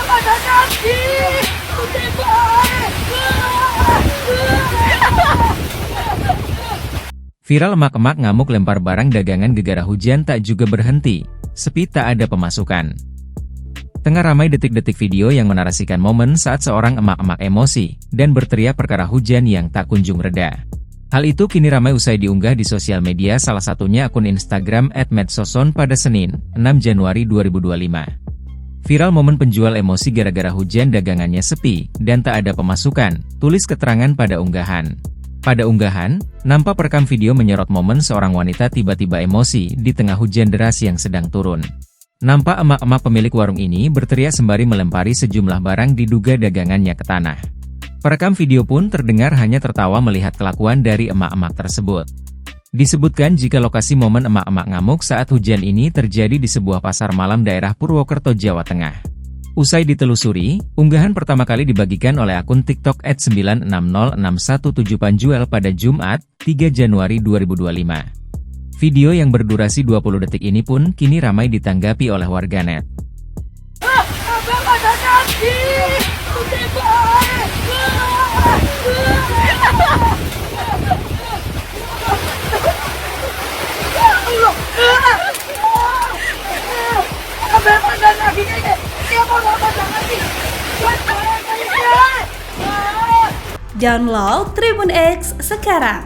ada kaki. Viral emak-emak ngamuk lempar barang dagangan gegara hujan tak juga berhenti, sepi tak ada pemasukan. Tengah ramai detik-detik video yang menarasikan momen saat seorang emak-emak emosi dan berteriak perkara hujan yang tak kunjung reda. Hal itu kini ramai usai diunggah di sosial media, salah satunya akun Instagram @medsoson pada Senin, 6 Januari 2025. Viral momen penjual emosi gara-gara hujan dagangannya sepi dan tak ada pemasukan, tulis keterangan pada unggahan. Pada unggahan, nampak perekam video menyorot momen seorang wanita tiba-tiba emosi di tengah hujan deras yang sedang turun. Nampak emak-emak pemilik warung ini berteriak sembari melempari sejumlah barang diduga dagangannya ke tanah. Perekam video pun terdengar hanya tertawa melihat kelakuan dari emak-emak tersebut. Disebutkan jika lokasi momen emak-emak ngamuk saat hujan ini terjadi di sebuah pasar malam daerah Purwokerto, Jawa Tengah. Usai ditelusuri, unggahan pertama kali dibagikan oleh akun TikTok @9606117 Panjuel pada Jumat, 3 Januari 2025. Video yang berdurasi 20 detik ini pun kini ramai ditanggapi oleh warganet. Abang ada kaki. Abang ada kaki. Download Tribun X sekarang,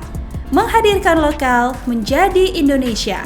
menghadirkan lokal menjadi Indonesia.